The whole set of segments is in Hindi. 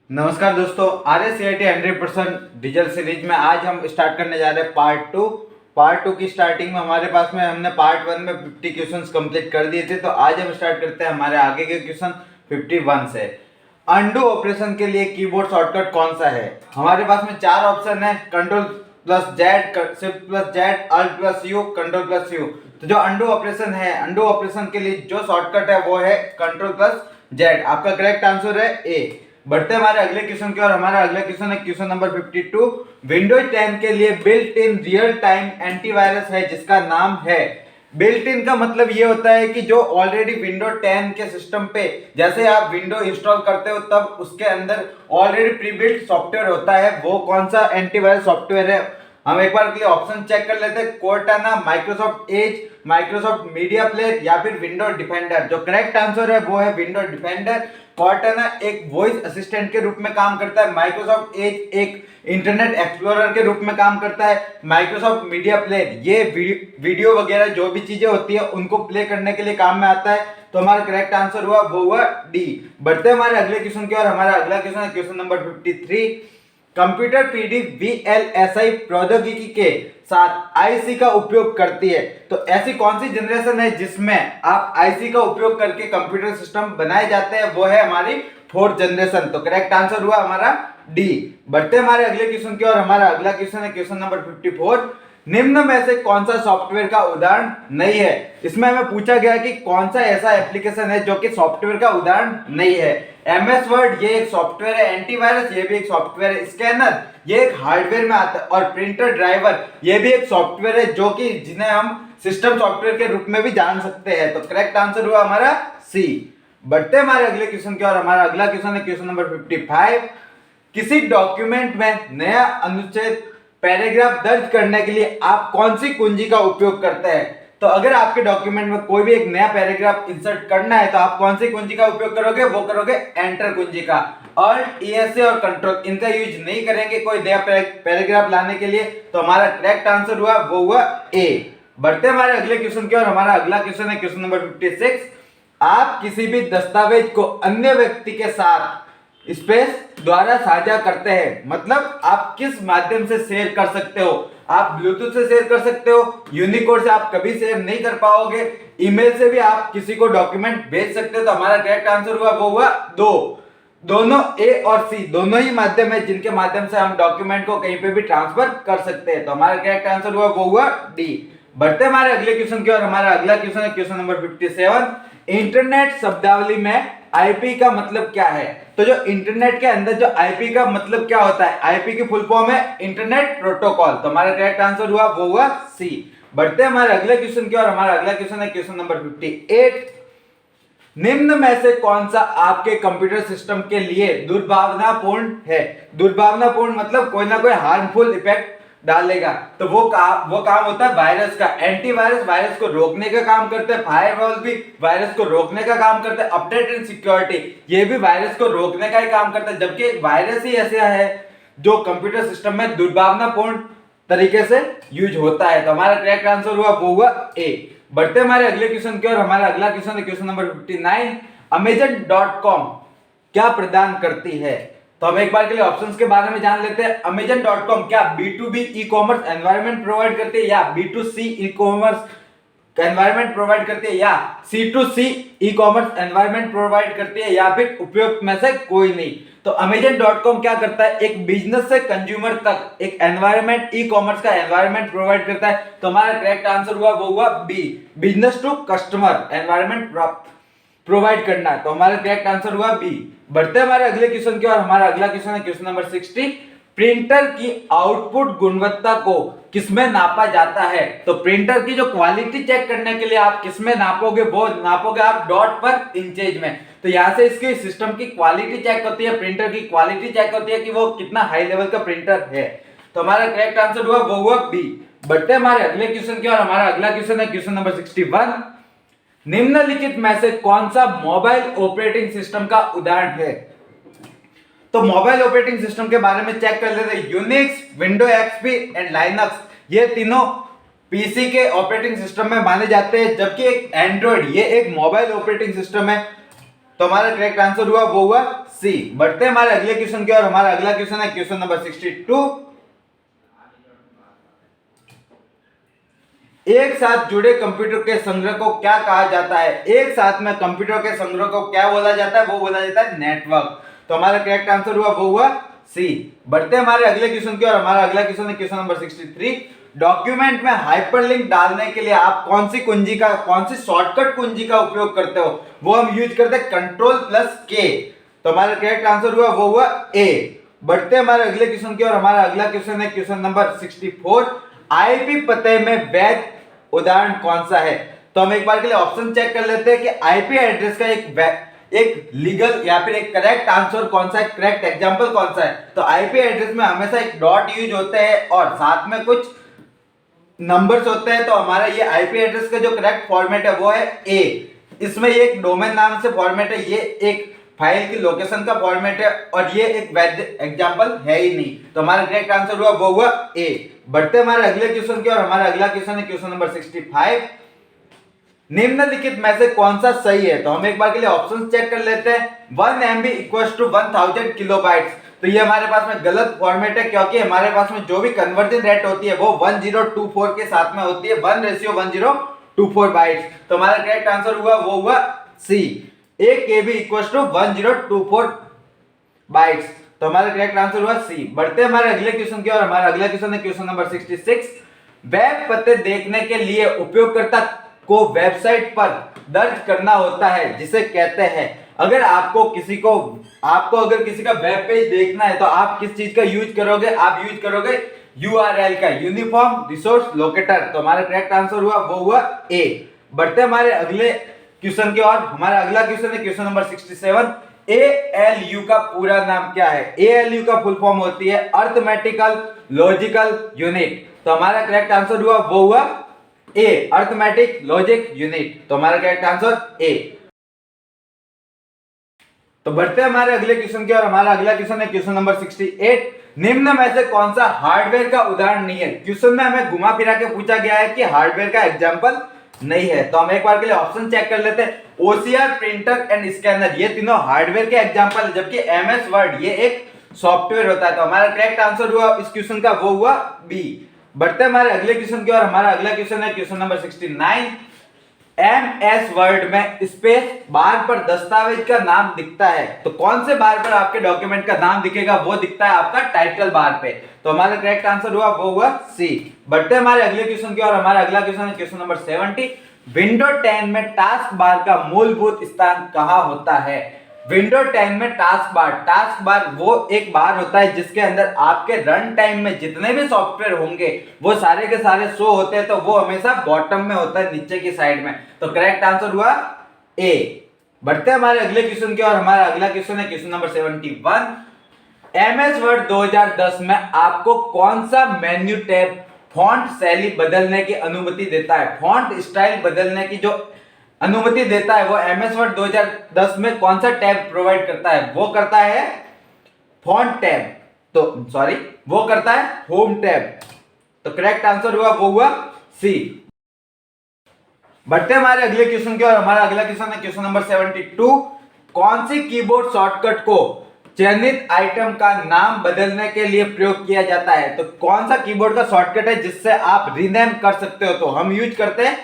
नमस्कार दोस्तों, R S C I T 100% digital series में आज हम स्टार्ट करने जा रहे हैं पार्ट टू की स्टार्टिंग में हमारे पास में हमने पार्ट 1 में 50 क्वेश्चंस कंप्लीट कर दिए थे। तो आज हम स्टार्ट करते हैं हमारे आगे के क्वेश्चन 51 से। अंडू ऑपरेशन के लिए कीबोर्ड शॉर्टकट कौन सा है? हमारे पास में चार ऑप्शन है, control plus Z, shift plus Z, alt plus U, control plus U. तो जो अंडू ऑपरेशन है, अंडू ऑपरेशन के लिए जो शॉर्टकट है वो है कंट्रोल प्लस जेड। आपका करेक्ट आंसर है ए। बढ़ते हमारे अगले क्वेश्चन की और हमारा अगला क्वेश्चन है क्वेश्चन नंबर 52। विंडोज 10 के लिए built in real time antivirus है जिसका नाम है। बिल्ट इन का मतलब ये होता है कि जो ऑलरेडी विंडो 10 के सिस्टम पे जैसे आप विंडो इंस्टॉल करते हो तब उसके अंदर ऑलरेडी प्री बिल्ट सॉफ्टवेयर होता है, वो कौन सा एंटीवायरस सॉफ्टवेयर है। हम एक बार के लिए ऑप्शन चेक कर लेते हैं, Cortana, Microsoft Edge, Microsoft media player या फिर विंडो डिफेंडर। जो करेक्ट आंसर है वो है विंडो डिफेंडर। कॉर्टाना एक वॉइस असिस्टेंट के रूप में काम करता है, माइक्रोसॉफ्ट एज एक इंटरनेट एक्सप्लोरर के रूप में काम करता है, माइक्रोसॉफ्ट मीडिया प्लेयर ये वीडियो वगैरह जो भी चीजें होती है उनको प्ले करने के लिए काम में आता है। तो हमारा करेक्ट आंसर हुआ वो हुआ डी। बढ़ते हैं हमारे अगले क्वेश्चन की और हमारा अगला क्वेश्चन है question number 53। Computer PD VLSI प्रौद्योगिकी के साथ आईसी का उपयोग करती है। तो ऐसी कौन सी जनरेशन है जिसमें आप आईसी का उपयोग करके कंप्यूटर सिस्टम बनाए जाते हैं? वो है हमारी फोर्थ जनरेशन। तो करेक्ट आंसर हुआ हमारा डी। बढ़ते हमारे अगले क्वेश्चन की और हमारा अगला क्वेश्चन है क्वेश्चन नंबर 54। निम्न में से कौन सा सॉफ्टवेयर का उदाहरण नहीं है? इसमें हमें पूछा गया कि कौन सा ऐसा एप्लीकेशन है जो कि सॉफ्टवेयर का उदाहरण नहीं है। एमएस वर्ड ये एक सॉफ्टवेयर है, एंटीवायरस ये भी एक सॉफ्टवेयर है, स्कैनर ये एक हार्डवेयर में आता है और प्रिंटर ड्राइवर ये भी एक सॉफ्टवेयर है जो कि जिन्हें हम सिस्टम सॉफ्टवेयर के रूप में भी जान सकते हैं। तो करेक्ट आंसर हुआ हमारा सी। बढ़ते हमारे अगले क्वेश्चन की और हमारा अगला क्वेश्चन है क्वेश्चन नंबर 55। किसी डॉक्यूमेंट में नया अनुच्छेद पैराग्राफ दर्ज करने के लिए आप कौन सी कुंजी का उपयोग करते हैं? तो अगर आपके डॉक्यूमेंट में कोई भी एक नया पैराग्राफ इंसर्ट करना है तो आप कौन सी कुंजी का उपयोग करोगे? वो करोगे एंटर कुंजी का। ऑल्ट, ईएससी और कंट्रोल इनका यूज नहीं करेंगे कोई नया पैराग्राफ लाने के लिए। तो हमारा करेक्ट आंसर हुआ वो हुआ ए। बढ़ते हमारे अगले क्वेश्चन की और हमारा अगला क्वेश्चन है क्वेश्चन नंबर 56। आप किसी भी दस्तावेज को अन्य व्यक्ति के साथ स्पेस द्वारा साझा करते हैं, मतलब आप किस माध्यम से शेयर कर सकते हो? आप ब्लूटूथ से शेयर कर सकते हो, यूनिकोड से आप कभी शेयर नहीं कर पाओगे, ईमेल से भी आप किसी को डॉक्यूमेंट भेज सकते हो। तो हमारा करेक्ट आंसर हुआ वो हुआ दो। दोनों ए और सी दोनों ही माध्यम है जिनके माध्यम से हम डॉक्यूमेंट को कहीं पे भी ट्रांसफर कर सकते हैं। तो हमारा करेक्ट आंसर हुआ वो हुआ डी। बढ़ते हमारे अगले क्वेश्चन की और हमारा अगला क्वेश्चन है क्वेश्चन नंबर 57। इंटरनेट शब्दावली में आईपी का मतलब क्या है? तो जो इंटरनेट के अंदर जो आईपी का मतलब क्या होता है? आईपी की फुल फॉर्म है इंटरनेट प्रोटोकॉल। तो हमारा करेक्ट आंसर हुआ वो हुआ सी। बढ़ते हैं हमारे अगले क्वेश्चन की और हमारा अगला क्वेश्चन है क्वेश्चन नंबर 58। निम्न में से कौन सा आपके कंप्यूटर सिस्टम के लिए दुर्भावनापूर्ण है? दुर्भावनापूर्ण मतलब कोई ना कोई हार्मफुल इफेक्ट डालेगा। तो वो काम होता है वायरस का। एंटीवायरस वायरस को रोकने का काम करते हैं, फायरवॉल भी वायरस को रोकने का काम करते हैं, अपडेट एंड सिक्योरिटी ये भी वायरस को रोकने का ही काम करता है। जबकि वायरस ही ऐसा है जो कंप्यूटर सिस्टम में दुर्भावनापूर्ण तरीके से यूज होता है। तो हमारा करेक्ट आंसर हुआ वो हुआ ए। बढ़ते हमारे अगले क्वेश्चन की और हमारा अगला क्वेश्चन है क्वेश्चन नंबर 59। Amazon.com क्या प्रदान करती है? तो हम एक बार के लिए ऑप्शंस के बारे में जान लेते हैं। Amazon.com क्या B2B e commerce environment provide करती है, या B2C e commerce environment provide करती है, या C2C e commerce environment provide करती है, या फिर उपयुक्त में से कोई नहीं? तो Amazon.com क्या करता है? एक बिजनेस से कंज्यूमर तक एक एनवायरनमेंट ई कॉमर्स का एनवायरनमेंट प्रोवाइड करता है। तो हमारा करेक्ट आंसर हुआ वो हुआ B, business to customer environment provide करना। तो हमारा करेक्ट आंसर हुआ बी। बढ़ते हमारे अगले क्वेश्चन की और हमारा अगला क्वेश्चन है क्वेश्चन नंबर 60। प्रिंटर की आउटपुट गुणवत्ता को किसमें नापा जाता है? तो प्रिंटर की जो क्वालिटी चेक करने के लिए आप किसमें नापोगे? वो नापोगे आप डॉट पर इंचेज में। तो यहाँ से इसके सिस्टम की क्वालिटी चेक होती है, प्रिंटर की क्वालिटी चेक होती है कि वो कितना हाई लेवल का प्रिंटर है। तो हमारा करेक्ट आंसर हुआ वो हुआ बी। बढ़ते हमारे अगले क्वेश्चन की और हमारा अगला क्वेश्चन है क्वेश्चन नंबर 61। निम्नलिखित में से कौन सा मोबाइल ऑपरेटिंग सिस्टम का उदाहरण है? तो मोबाइल ऑपरेटिंग सिस्टम के बारे में चेक कर लेते हैं। Unix, window XP and Linux ये तीनों पीसी के ऑपरेटिंग सिस्टम में माने जाते हैं, जबकि एक एंड्रॉइड ये एक मोबाइल ऑपरेटिंग सिस्टम है। तो हमारा करेक्ट आंसर हुआ वो हुआ सी। बढ़ते हैं हमारे अगले क्वेश्चन की ओर। हमारा अगला क्वेश्चन है क्वेश्चन नंबर 62। एक साथ जुड़े कंप्यूटर के संग्रह को क्या कहा जाता है? एक साथ में कंप्यूटर के संग्रह को क्या बोला जाता है? वो बोला जाता है नेटवर्क। तो हमारा करेक्ट आंसर हुआ वो हुआ सी। बढ़ते हैं हमारे अगले क्वेश्चन की ओर। हमारा अगला क्वेश्चन है क्वेश्चन नंबर 63। डॉक्यूमेंट में हाइपरलिंक डालने के लिए आप कौन सी शॉर्टकट कुंजी का उपयोग करते हो? वो हम यूज करते हैं Ctrl+K। तो हमारा करेक्ट आंसर हुआ वो हुआ ए। बढ़ते हैं हमारे अगले क्वेश्चन की ओर। हमारा अगला क्वेश्चन है क्वेश्चन नंबर 64। आईपी पते में वैध उदाहरण कौन सा है? तो हम एक बार के लिए ऑप्शन चेक कर लेते हैं कि आईपी एड्रेस का एक लीगल या फिर एक करेक्ट आंसर कौन सा है, करेक्ट एग्जांपल कौन सा है। तो आईपी एड्रेस में हमेशा एक डॉट यूज होते हैं और साथ में कुछ नंबर्स होते हैं। तो हमारा ये आईपी एड्रेस का जो करेक्ट फॉर्मेट है वो है ए। इसमें ये एक डोमेन नाम से फॉर्मेट है, ये एक फाइल की लोकेशन का फॉर्मेट है और ये एक वैध एग्जांपल है ही नहीं। तो हमारा करेक्ट आंसर हुआ वो हुआ ए। बढ़ते हमारे अगले क्वेश्चन की और हमारा अगला क्वेश्चन है क्वेश्चन नंबर 65। निम्नलिखित में से कौन सा सही है? तो हम एक बार के लिए ऑप्शंस चेक कर लेते हैं। 1 MB इक्वल्स टू 1000 किलोबाइट्स। तो ये हमारे पास में गलत फॉर्मेट है, क्योंकि हमारे पास में जो भी कन्वर्जन रेट होती है वो 1024 के साथ में होती है, 1:1024 बाइट्स। तो हमारा करेक्ट आंसर हुआ वो हुआ सी। 1 KB इक्वल्स टू 1024 बाइट्स। तो हमारा करेक्ट आंसर हुआ सी। बढ़ते हैं हमारे अगले क्वेश्चन की और हमारा अगला क्वेश्चन है क्वेश्चन नंबर 66। वेब पते देखने के लिए उपयोगकर्ता को वेबसाइट पर दर्ज करना होता है, जिसे कहते हैं। अगर आपको किसी का वेब पेज देखना है तो आप किस चीज का यूज करोगे? आप यूज करोगे यूआरएल का, यूनिफॉर्म रिसोर्स लोकेटर। तो हमारा करेक्ट आंसर हुआ वो हुआ ए। बढ़ते हमारे अगले क्वेश्चन की ओर। हमारा अगला क्वेश्चन है क्वेश्चन नंबर 67। ALU का पूरा नाम क्या है? ALU का फुल फॉर्म होती है अर्थमेटिकल लॉजिकल यूनिट। तो हमारा करेक्ट आंसर हुआ वो हुआ ए, अर्थमेटिक लॉजिक यूनिट। तो हमारा करेक्ट आंसर ए। तो बढ़ते हैं हमारे अगले क्वेश्चन की और हमारा अगला क्वेश्चन है क्वेश्चन नंबर 68। निम्न में से कौन सा हार्डवेयर का उदाहरण नहीं है? क्वेश्चन में हमें घुमा फिरा के पूछा गया है कि हार्डवेयर का एग्जांपल नहीं है। तो हम एक बार के लिए ऑप्शन चेक कर लेते हैं। OCR, प्रिंटर एंड स्कैनर, ये तीनों हार्डवेयर के एग्जांपल है, जबकि MS वर्ड ये एक सॉफ्टवेयर होता है। तो हमारा करेक्ट आंसर हुआ इस क्वेश्चन का वो हुआ बी। बढ़ते हैं हमारे अगले क्वेश्चन की और हमारा अगला क्वेश्चन है क्वेश्चन नंबर 69। MS वर्ड में स्पेस बार पर दस्तावेज का नाम दिखता है, तो कौन से बार पर आपके डॉक्यूमेंट का नाम दिखेगा? वो दिखता है आपका टाइटल बार पे। तो हमारा करेक्ट आंसर हुआ वो हुआ सी। बढ़ते हैं हमारे अगले क्वेश्चन की और हमारा अगला क्वेश्चन है क्वेश्चन नंबर 70। विंडो 10 में टास्क बार का मूलभूत स्थान कहां होता है? विंडो 10 में टास्क बार वो एक बार होता है जिसके अंदर आपके रन टाइम में जितने भी सॉफ्टवेयर होंगे वो सारे के सारे शो होते हैं। तो वो हमेशा बॉटम में होता है, नीचे की साइड में। तो करेक्ट आंसर हुआ ए। बढ़ते हैं हमारे अगले क्वेश्चन की और हमारा अगला क्वेश्चन है क्वेश्चन नंबर 71। MS वर्ड 2010 में आपको कौन सा मेन्यू टैब फॉन्ट शैली बदलने की अनुमति देता है? फॉन्ट स्टाइल बदलने की जो अनुमति देता है वो MS वर्ड 2010 में कौन सा टैब प्रोवाइड करता है? वो करता है फॉन्ट टैब। तो सॉरी, वो करता है होम टैब। तो करेक्ट आंसर हुआ वो हुआ सी। बढ़ते हमारे अगले क्वेश्चन की और हमारा अगला क्वेश्चन है क्वेश्चन नंबर 72। कौन सी कीबोर्ड शॉर्टकट को चयनित आइटम का नाम बदलने के लिए प्रयोग किया जाता है? तो कौन सा कीबोर्ड का शॉर्टकट है जिससे आप रीनेम कर सकते हो? तो हम यूज करते हैं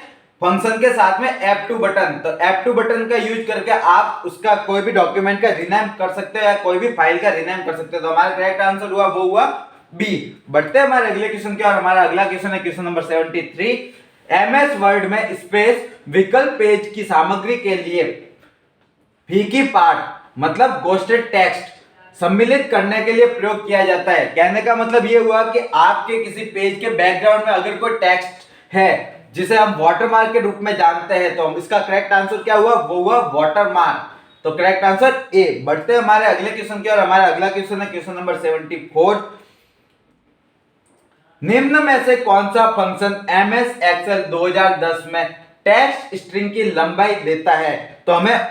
फंक्शन के साथ में F2 बटन। तो F2 बटन का यूज करके आप उसका कोई भी डॉक्यूमेंट का रीनेम कर सकते हो या कोई भी फाइल का रीनेम कर सकते हो। तो हमारा करेक्ट आंसर हुआ वो हुआ बी। बढ़ते हैं हमारे अगले क्वेश्चन की और हमारा अगला क्वेश्चन है क्वेश्चन नंबर 73। MS वर्ड में स्पेस विकल्प पेज की सामग्री के लिए फीकी पाठ मतलब घोस्टेड टेक्स्ट सम्मिलित करने के लिए प्रयोग किया जाता है। कहने का मतलब ये हुआ कि आपके किसी पेज के बैकग्राउंड में अगर कोई टेक्स्ट है जिसे हम वाटरमार्क के रूप में जानते हैं, तो इसका करेक्ट आंसर क्या हुआ? वो हुआ वाटरमार्क। तो करेक्ट आंसर ए। बढ़ते हैं हमारे अगले क्वेश्चन की और हमारा अगला क्वेश्चन है क्वेश्चन नंबर 74। निम्न में से कौन सा फंक्शन MS Excel 2010 में टेक्स्ट स्ट्रिंग की लंबाई देता है? तो हमें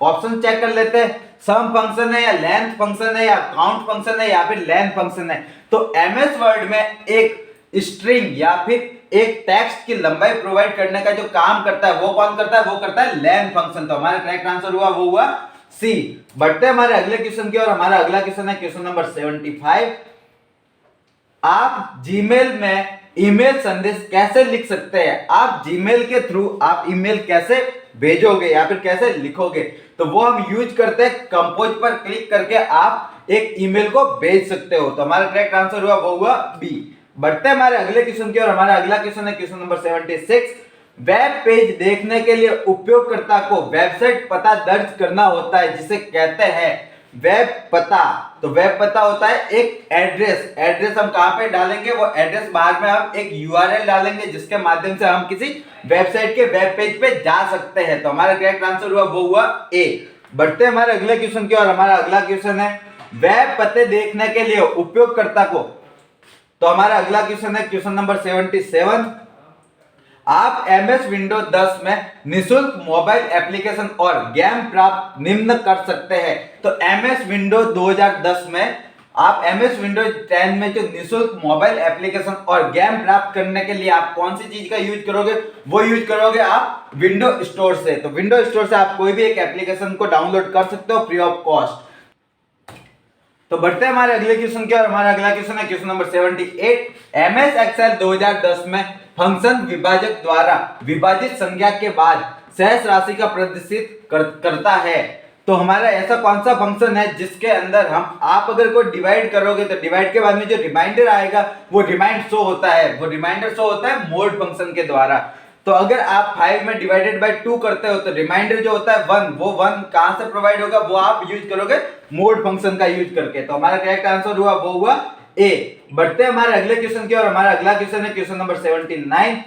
ऑप्शन चेक कर लेते हैं। सम फंक्शन है या लेंथ फंक्शन है या काउंट फंक्शन है या फिर लेंथ फंक्शन है? तो MS वर्ड में एक स्ट्रिंग या फिर एक टेक्स्ट की लंबाई प्रोवाइड करने का जो काम करता है वो कौन करता है? वो करता है लेंथ फंक्शन। तो हमारा करेक्ट आंसर हुआ वो हुआ सी। बढ़ते हैं हमारे अगले क्वेश्चन की और हमारा अगला क्वेश्चन है क्वेश्चन नंबर 75। आप जीमेल में ईमेल संदेश कैसे लिख सकते हैं? आप जीमेल के थ्रू आप ईमेल कैसे भेजोगे या फिर कैसे लिखोगे? तो वो हम यूज करते हैं कंपोज पर क्लिक करके आप एक ईमेल को भेज सकते हो। तो हमारा करेक्ट आंसर हुआ वो हुआ बी। बढ़ते हैं हमारे अगले क्वेश्चन की और हमारा अगला क्वेश्चन है क्वेश्चन नंबर 76। वेब पेज देखने के लिए उपयोगकर्ता को वेबसाइट पता दर्ज करना होता है जिसे कहते हैं वेब पता। तो वेब पता होता है एक एड्रेस। एड्रेस हम कहां पे डालेंगे? वो एड्रेस बार में हम एक यूआरएल डालेंगे जिसके माध्यम से हम किसी वेबसाइट के वेब पेज पे जा सकते हैं। तो हमारा करेक्ट आंसर हुआ वो हुआ ए। बढ़ते हैं हमारे अगले क्वेश्चन की और हमारा अगला क्वेश्चन है वेब पते देखने के लिए उपयोगकर्ता को। तो हमारा अगला क्वेश्चन है क्वेश्चन नंबर 77। आप एमएस विंडो 10 में निशुल्क मोबाइल एप्लीकेशन और गेम प्राप्त निम्न कर सकते हैं। तो एमएस विंडो 2010 में आप एमएस विंडो 10 में जो निशुल्क मोबाइल एप्लीकेशन और गेम प्राप्त करने के लिए आप कौन सी चीज का यूज करोगे? वो यूज करोगे आप विंडो स्टोर से। तो विंडो स्टोर से आप कोई भी एक एप्लीकेशन को डाउनलोड कर सकते हो फ्री ऑफ कॉस्ट। तो बढ़ते हैं हमारे अगले क्वेश्चन की और हमारा अगला क्वेश्चन है क्वेश्चन नंबर 78। एमएस एक्सेल 2010 में फंक्शन विभाजक द्वारा विभाजित संख्या के बाद शेष राशि का प्रदर्शित करता है। तो हमारा ऐसा कौन सा फंक्शन है जिसके अंदर हम आप अगर कोई डिवाइड करोगे तो डिवाइड के बाद में जो रिमाइंडर आएगा वो रिमाइंड शो होता है। वो रिमाइंडर शो होता है मोड फंक्शन के द्वारा। तो अगर आप 5 में डिवाइडेड बाय 2 करते हो तो रिमाइंडर जो होता है 1, वो 1 कहां से प्रोवाइड होगा? वो आप यूज करोगे मोड फंक्शन का यूज करके। तो हमारा करेक्ट आंसर हुआ वो हुआ ए। बढ़ते हैं हमारे अगले क्वेश्चन की और हमारा अगला क्वेश्चन है क्वेश्चन नंबर 79।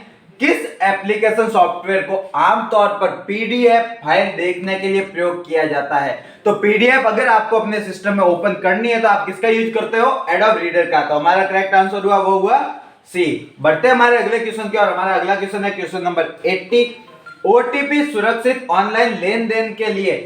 किस एप्लीकेशन सॉफ्टवेयर को आमतौर पर पीडीएफ फाइल देखने के लिए प्रयोग किया जाता है? तो पीडीएफ अगर आपको अपने सिस्टम में ओपन करनी है तो आप किसका यूज करते हो? एडोब रीडर का। तो हमारा करेक्ट आंसर हुआ वो हुआ सी। बढ़ते हैं हमारे अगले क्वेश्चन की और हमारा अगला क्वेश्चन है क्वेश्चन नंबर 80। ओटीपी सुरक्षित ऑनलाइन लेन देन के लिए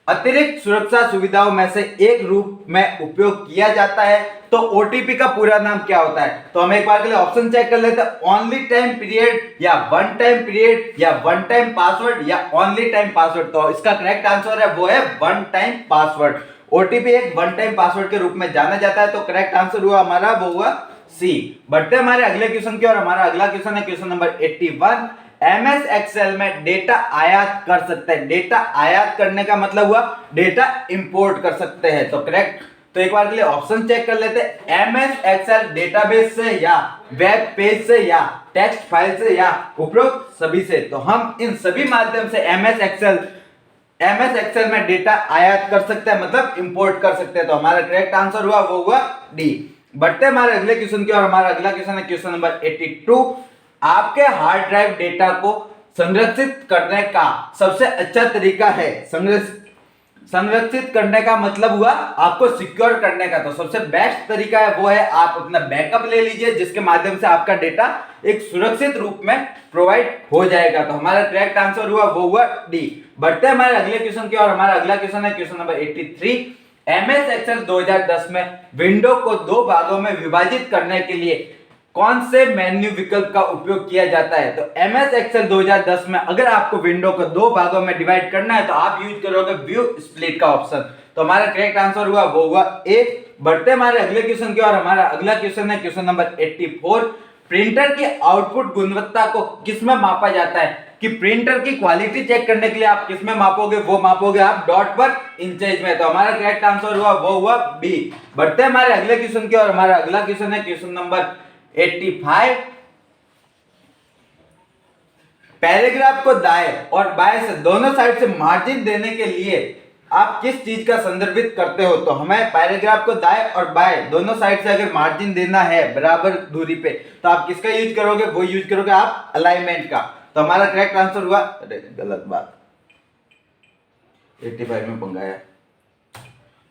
अतिरिक्त सुरक्षा सुविधाओं में से एक रूप में उपयोग किया जाता है। तो ओटीपी का पूरा नाम क्या होता है? तो हम एक बार के लिए ऑप्शन चेक कर लेते हैं। ओनली टाइम पीरियड या वन टाइम पीरियड या वन टाइम पासवर्ड या ओनली टाइम पासवर्ड। तो इसका करेक्ट आंसर है वो है वन टाइम पासवर्ड। ओटीपी एक वन टाइम पासवर्ड के रूप में जाना जाता है। तो करेक्ट आंसर हुआ हमारा वो हुआ सी। बढ़ते हैं हमारे अगले क्वेश्चन की और हमारा अगला क्वेश्चन है क्वेश्चन नंबर 81। एमएस एक्सेल में डेटा आयात कर सकते हैं। डेटा आयात करने का मतलब हुआ डेटा इंपोर्ट कर सकते हैं। तो करेक्ट। तो एक बार के लिए ऑप्शन चेक कर लेते हैं। एमएस एक्सेल डेटाबेस से या वेब पेज से या टेक्स्ट फाइल से या उपरोक्त सभी से। तो हम इन सभी माध्यम से एमएस एक्सेल में डेटा आयात कर सकते हैं, मतलब इंपोर्ट कर सकते हैं। तो हमारा करेक्ट आंसर हुआ वो हुआ डी। बढ़ते हैं हमारे अगले क्वेश्चन की और हमारा अगला क्वेश्चन है क्वेश्चन नंबर 82। आपके हार्ड ड्राइव डेटा को संरक्षित करने का सबसे अच्छा तरीका है। संरक्षित करने का मतलब हुआ आपको सिक्योर करने का। तो सबसे बेस्ट तरीका है वो है आप अपना बैकअप ले लीजिए जिसके माध्यम से आपका डेटा एक सुरक्षित रूप में प्रोवाइड हो जाएगा। तो हमारा करेक्ट आंसर हुआ वो हुआ डी। बढ़ते हैं हमारे अगले क्वेश्चन की और हमारा अगला क्वेश्चन है क्वेश्चन नंबर 83। एमएस एक्सेल 2010 में विंडो को दो भागों में विभाजित करने के लिए कौन से मेन्यू विकल्प का उपयोग किया जाता है? तो एमएस एक्सेल 2010 में अगर आपको विंडो को दो भागों में डिवाइड करना है तो आप यूज करोगे व्यू स्प्लिट का ऑप्शन। तो हमारा करेक्ट आंसर हुआ वो हुआ ए। बढ़ते हमारे अगले क्वेश्चन की और हमारा अगला क्वेश्चन है क्वेश्चन नंबर 84। प्रिंटर की आउटपुट गुणवत्ता को किसमें मापा जाता है? कि प्रिंटर की क्वालिटी चेक करने के लिए आप किसमें मापोगे? वो मापोगे आप डॉट पर इंचेज में। तो हमारा करेक्ट आंसर हुआ वो हुआ बी। बढ़ते हैं हमारे अगले क्वेश्चन की और हमारा अगला क्वेश्चन है क्वेश्चन नंबर 85। पैराग्राफ को दाएं और बाएं से दोनों साइड से मार्जिन देने के लिए आप किस चीज का संदर्भित करते हो? तो हमें पैराग्राफ को दाएं और बाएं दोनों साइड से अगर मार्जिन देना है बराबर दूरी पे तो आप किसका यूज करोगे? वो यूज करोगे आप अलाइनमेंट का। तो हमारा करेक्ट आंसर हुआ, अरे गलत बात, 85 में पंगा है।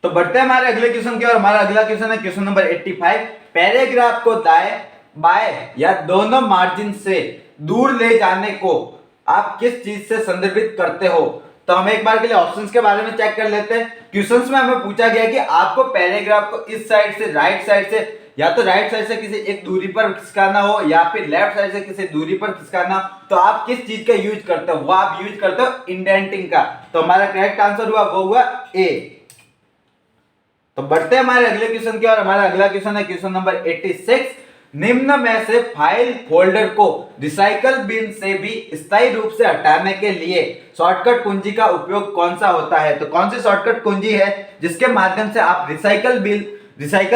तो बढ़ते हैं हमारे अगले क्वेश्चन की और हमारा अगला क्वेश्चन है क्वेश्चन नंबर 85। पैराग्राफ को दाएं बाएं या दोनों मार्जिन से दूर ले जाने को आप किस चीज से संदर्भित करते हो? तो हम एक बार के लिए ऑप्शंस के बारे में चेक कर लेते हैं। क्वेश्चंस में हमें पूछा गया कि आपको पैराग्राफ को इस साइड से राइट साइड से या तो राइट साइड से किसी एक दूरी पर खिसकाना हो या फिर लेफ्ट साइड से किसी दूरी पर खिसकाना, तो आप किस चीज का यूज करते हो? वो आप यूज करते हो इंडेंटिंग का। तो हमारा करेक्ट आंसर हुआ वो हुआ ए। तो बढ़ते हैं हमारे अगले क्वेश्चन की और हमारा अगला क्वेश्चन है क्वेश्चन नंबर 86। निम्न में से फाइल फोल्डर को रिसाइकल बिन से भी स्थायी रूप से हटाने के लिए शॉर्टकट कुंजी का उपयोग कौन सा होता है? तो कौन सी शॉर्टकट कुंजी है जिसके माध्यम से आप रिसाइकल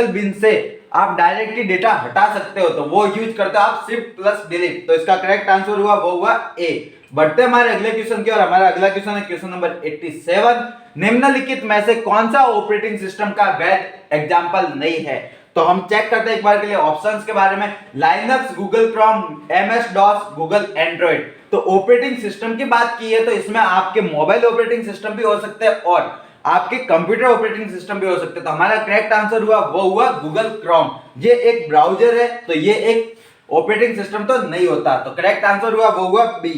बिन से आप डायरेक्टली डेटा हटा सकते हो? तो वो यूज करते हो आप शिफ्ट प्लस डिलीट। तो इसका करेक्ट आंसर हुआ वो हुआ ए। बढ़ते हमारे अगले क्वेश्चन की और हमारा अगला क्वेश्चन है क्वेश्चन नंबर 87। निम्नलिखित में से कौन सा ऑपरेटिंग सिस्टम का वैध एग्जांपल नहीं है? तो हम चेक करते हैं एक बार के लिए ऑप्शंस के बारे में। Linux, Google Chrome, MS DOS, Google Android. तो ऑपरेटिंग सिस्टम की बात की है तो इसमें आपके मोबाइल ऑपरेटिंग सिस्टम भी हो सकते हैं और आपके कंप्यूटर ऑपरेटिंग सिस्टम भी हो सकते हैं। तो हमारा करेक्ट आंसर हुआ वो हुआ गूगल क्रोम। ये एक ब्राउजर है तो ये एक ऑपरेटिंग सिस्टम तो नहीं होता। तो करेक्ट आंसर हुआ वो हुआ बी।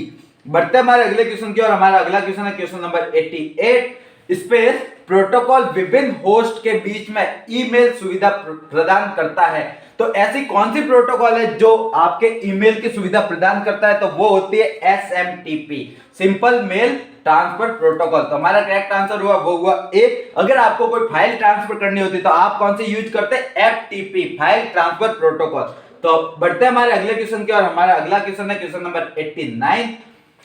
बढ़ते हमारे अगले क्वेश्चन की और हमारा अगला क्वेश्चन है क्वेश्चन नंबर 88। स्पेस प्रोटोकॉल विभिन्न होस्ट के बीच में ईमेल सुविधा प्रदान करता है। तो ऐसी कौन सी प्रोटोकॉल है जो आपके ईमेल की सुविधा प्रदान करता है? तो वो होती है SMTP, simple mail transfer protocol. तो हमारा करेक्ट आंसर हुआ वो हुआ ए। अगर आपको कोई फाइल ट्रांसफर करनी होती तो आप कौन सी यूज करते हैं? FTP, file transfer protocol. तो बढ़ते हैं हमारे अगले क्वेश्चन की और हमारा अगला क्वेश्चन है क्वेश्चन नंबर 89।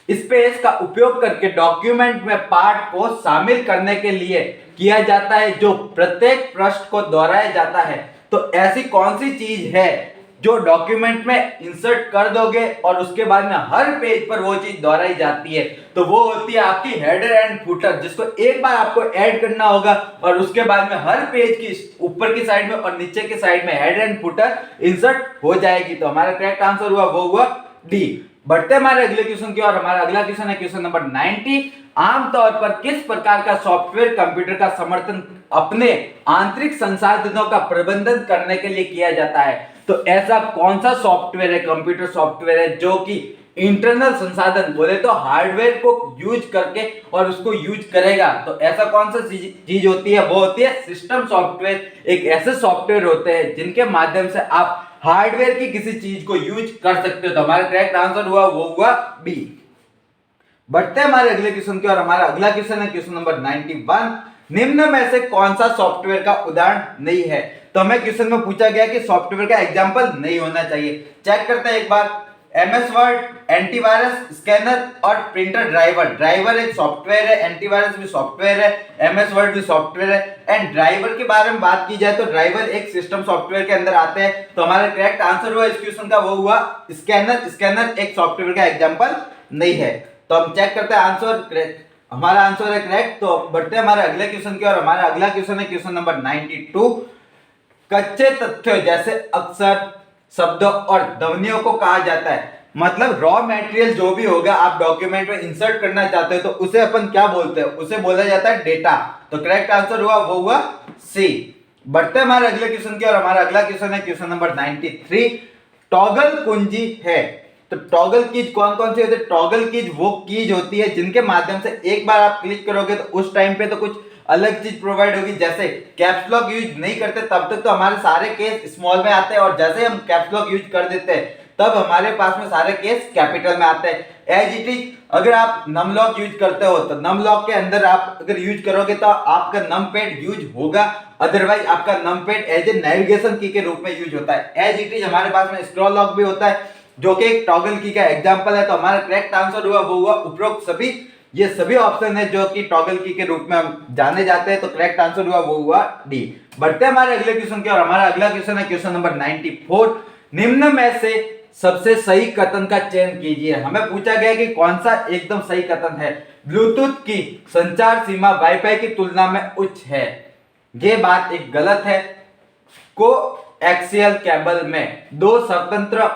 स्पेस का उपयोग करके डॉक्यूमेंट में पार्ट को शामिल करने के लिए किया जाता है जो प्रत्येक पृष्ठ को दोहराया जाता है। तो ऐसी कौन सी चीज है जो डॉक्यूमेंट में इंसर्ट कर दोगे और उसके बाद में हर पेज पर वो चीज दोहराई जाती है? तो वो होती है आपकी हेडर एंड फुटर, जिसको एक बार आपको ऐड करना होगा और उसके बाद में हर पेज की ऊपर की साइड में और नीचे की साइड में हेडर एंड फुटर इंसर्ट हो जाएगी। तो हमारा करेक्ट आंसर हुआ वो हुआ डी। बढ़ते हमारे अगले क्वेश्चन की और हमारा अगला क्वेश्चन है क्वेश्चन नंबर 90। आमतौर पर किस प्रकार का सॉफ्टवेयर कंप्यूटर का समर्थन अपने आंतरिक संसाधनों का प्रबंधन करने के लिए किया जाता है? तो ऐसा कौन सा सॉफ्टवेयर है, कंप्यूटर सॉफ्टवेयर है जो कि इंटरनल संसाधन बोले तो हार्डवेयर को यूज करके और उसको यूज करेगा? तो ऐसा कौन सा चीज होती है? वो होती है सिस्टम सॉफ्टवेयर। एक ऐसे सॉफ्टवेयर होते हैं जिनके माध्यम से आप हार्डवेयर की किसी चीज को यूज कर सकते हो। तो हमारा करेक्ट आंसर हुआ वो हुआ बी। बढ़ते हैं हमारे अगले क्वेश्चन की और हमारा अगला क्वेश्चन है क्वेश्चन नंबर 91। निम्न में से कौन सा सॉफ्टवेयर का उदाहरण नहीं है? तो हमें क्वेश्चन में पूछा गया कि सॉफ्टवेयर का एग्जांपल नहीं होना चाहिए। चेक करते हैं एक बार। एमएस वर्ड, एंटीवायरस, स्कैनर और प्रिंटर ड्राइवर। ड्राइवर एक सॉफ्टवेयर है, एंटीवायरस भी सॉफ्टवेयर है, एमएस वर्ड भी सॉफ्टवेयर है। एंड ड्राइवर के बारे में बात की जाए तो ड्राइवर एक सिस्टम सॉफ्टवेयर के अंदर आते हैं। तो हमारा करेक्ट आंसर हुआ इस क्वेश्चन का वो हुआ स्कैनर। स्कैनर एक सॉफ्टवेयर का एग्जांपल नहीं है। तो हम चेक करते हैं आंसर करेक्ट, हमारा आंसर है करेक्ट। तो बढ़ते हैं हमारे अगले क्वेश्चन की और हमारा अगला क्वेश्चन है क्वेश्चन नंबर 92। कच्चे तथ्यों जैसे अक्षर, शब्दों और ध्वनियों को कहा जाता है? मतलब रॉ मटेरियल जो भी होगा आप डॉक्यूमेंट में इंसर्ट करना चाहते हो तो उसे अपन क्या बोलते हैं? उसे बोला जाता है डेटा। तो करेक्ट आंसर हुआ वो हुआ सी। बढ़ते हैं हमारे अगले क्वेश्चन की और हमारा अगला क्वेश्चन है क्वेश्चन नंबर 93। टॉगल कुंजी है। तो टॉगल कीज कौन कौन सी होती है? टॉगल कीज वो कीज होती है जिनके माध्यम से एक बार आप क्लिक करोगे तो उस टाइम पे तो कुछ अलग चीज प्रोवाइड होगी। जैसे कैप्स लॉक यूज नहीं करते तब तक तो हमारे सारे केस स्मॉल में आते हैं और जैसे हम कैप्स लॉक यूज कर देते हैं तब हमारे पास में सारे केस कैपिटल में आते हैं। एज इट इज अगर आप नम लॉक यूज करते हो तो नम लॉक के अंदर आप अगर यूज करोगे तो आपका नम पैड यूज होगा, अदरवाइज आपका नम पैड एज ए नेविगेशन की के रूप में यूज होता है। एज इट इज हमारे पास में स्क्रॉल लॉक भी होता है जो कि एक टॉगल की का एग्जांपल है। तो हमारा करेक्ट आंसर हुआ वो हुआ उपरोक्त सभी। ये सभी ऑप्शन है जो कि टॉगल की के रूप में हम जाने जाते हैं। तो करेक्ट आंसर हुआ वो हुआ डी। बढ़ते हैं हमारे अगले क्वेश्चन की और हमारा अगला क्वेश्चन है क्वेश्चन नंबर 94। निम्न में से सबसे सही कथन का चयन कीजिए। हमें पूछा गया कि कौन सा एकदम सही कथन है? ब्लूटूथ की संचार सीमा वाईफाई की तुलना में उच्च है। ये बात एक गलत है। को एक्सियल केबल में दो स्वतंत्र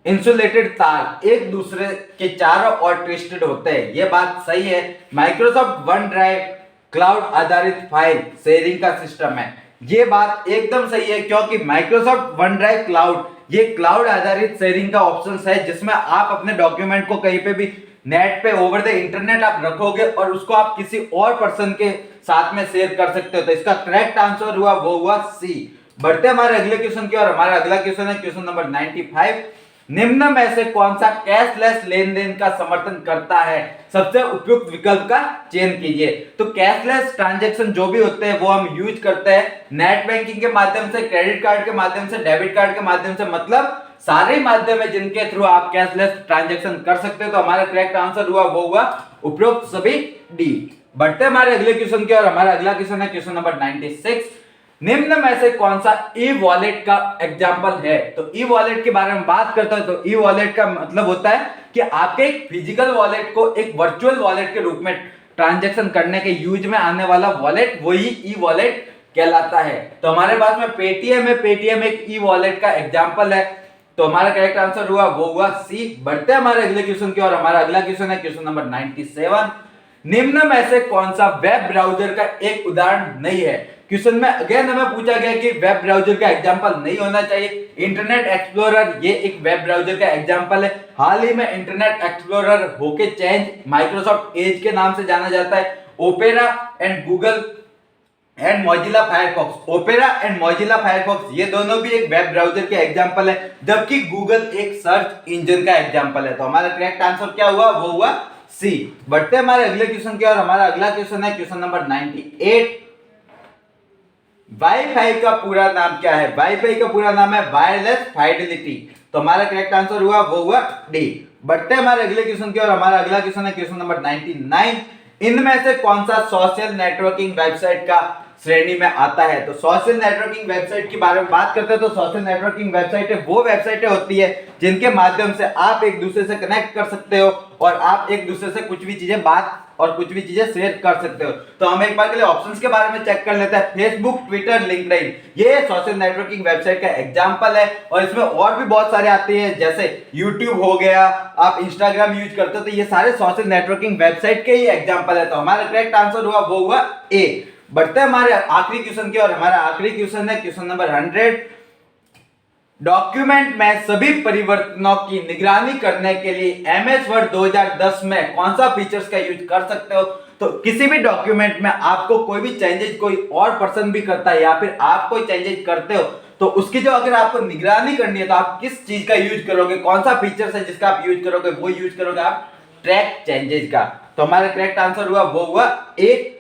इंसुलेटेड तार एक दूसरे के चारों ओर ट्विस्टेड होते हैं, यह बात सही है। माइक्रोसॉफ्ट वन ड्राइव क्लाउड आधारित फाइल शेयरिंग का सिस्टम है, यह बात एकदम सही है क्योंकि माइक्रोसॉफ्ट वन ड्राइव क्लाउड ये क्लाउड आधारित शेयरिंग का ऑप्शन है जिसमें आप अपने डॉक्यूमेंट को कहीं पे भी नेट पे ओवर द इंटरनेट आप रखोगे और उसको आप किसी और पर्सन के साथ में शेयर कर सकते हो। तो इसका करेक्ट आंसर हुआ वो हुआ सी। बढ़ते हमारे अगले क्वेश्चन की और हमारा अगला क्वेश्चन है क्वेश्चन नंबर 95। निम्न में से कौन सा कैशलेस लेन देन का समर्थन करता है? सबसे उपयुक्त विकल्प का चयन कीजिए। तो कैशलेस ट्रांजैक्शन जो भी होते हैं वो हम यूज करते हैं नेट बैंकिंग के माध्यम से, क्रेडिट कार्ड के माध्यम से, डेबिट कार्ड के माध्यम से, मतलब सारे माध्यम है जिनके थ्रू आप कैशलेस ट्रांजैक्शन कर सकते हो। तो हमारा करेक्ट आंसर हुआ वो हुआ उपरोक्त सभी डी। बढ़ते हमारे अगले क्वेश्चन की और हमारा अगला क्वेश्चन है क्वेश्चन नंबर 96। निम्न में से कौन सा ई वॉलेट का एग्जाम्पल है? तो ई वॉलेट के बारे में बात करता है तो ई वॉलेट का मतलब होता है कि आपके एक फिजिकल वॉलेट को एक वर्चुअल वॉलेट के रूप में ट्रांजैक्शन करने के यूज में आने वाला वॉलेट वही ई वॉलेट कहलाता है। तो हमारे पास में पेटीएम है, पेटीएम एक ई वॉलेट का एग्जाम्पल है। तो हमारा करेक्ट आंसर हुआ वो हुआ सी। बढ़ते हमारे अगले क्वेश्चन की और हमारा अगला क्वेश्चन है क्वेश्चन नंबर 97। निम्न में से कौन सा वेब ब्राउजर का एक उदाहरण नहीं है? क्वेश्चन में अगेन हमें पूछा गया कि वेब ब्राउजर का एग्जांपल नहीं होना चाहिए। इंटरनेट एक्सप्लोरर ये एक वेब ब्राउजर का एग्जांपल है। हाल ही में इंटरनेट एक्सप्लोरर होके चेंज माइक्रोसॉफ्ट एज के नाम से जाना जाता है। Opera and Google and Mozilla Firefox, opera and Mozilla Firefox ये दोनों भी एक वेब ब्राउजर के एग्जांपल है, जबकि गूगल एक सर्च इंजन का एग्जांपल है। तो हमारा करेक्ट आंसर क्या हुआ वो हुआ सी। बढ़ते हमारे अगले क्वेश्चन की और हमारा अगला क्वेश्चन है क्वेश्चन नंबर 98। वाईफाई का पूरा नाम क्या है? वाईफाई का पूरा नाम है वायरलेस फाइडेलिटी। तो हमारा करेक्ट आंसर हुआ वो हुआ डी। बढ़ते हमारे अगले क्वेश्चन की और हमारा अगला क्वेश्चन है क्वेश्चन नंबर 99। इनमें से कौन सा सोशल नेटवर्किंग वेबसाइट का श्रेणी में आता है? तो सोशल नेटवर्किंग वेबसाइट के बारे में बात करते हैं तो सोशल नेटवर्किंग वेबसाइट वो वेबसाइटें होती है जिनके माध्यम से आप एक दूसरे से कनेक्ट कर सकते हो और आप एक दूसरे से कुछ भी चीजें बात और कुछ भी चीजें शेयर कर सकते हो। तो हम एक बार के लिए ऑप्शंस के बारे में चेक कर लेते हैं। फेसबुक, ट्विटर, लिंक्डइन ये सोशल नेटवर्किंग वेबसाइट का एग्जांपल है और इसमें और भी बहुत सारे आते हैं जैसे यूट्यूब हो गया, आप इंस्टाग्राम यूज करते हो, तो ये सारे सोशल नेटवर्किंग वेबसाइट के ही एग्जांपल है। तो हमारा करेक्ट आंसर हुआ वो हुआ ए। बढ़ते हैं हमारे आखिरी क्वेश्चन की और हमारा आखिरी क्वेश्चन है क्वेश्चन नंबर 100। डॉक्यूमेंट में सभी परिवर्तनों की निगरानी करने के लिए एमएस वर्ड 2010 में कौन सा फीचर्स का यूज कर सकते हो? तो किसी भी डॉक्यूमेंट में आपको कोई भी चेंजेस कोई और पर्सन भी करता है या फिर आप कोई चेंजेस करते हो तो उसकी जो अगर आपको निगरानी करनी है तो आप किस चीज का यूज करोगे? कौन सा फीचर्स है जिसका आप यूज करोगे? वो यूज करोगे आप ट्रैक चेंजेस का। तो हमारा करेक्ट आंसर हुआ वो हुआ ए।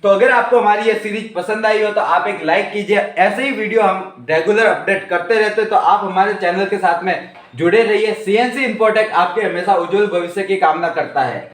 तो अगर आपको हमारी ये सीरीज पसंद आई हो तो आप एक लाइक कीजिए। ऐसे ही वीडियो हम रेगुलर अपडेट करते रहते हैं तो आप हमारे चैनल के साथ में जुड़े रहिए। सीएनसी इन्फोटेक आपके हमेशा उज्जवल भविष्य की कामना करता है।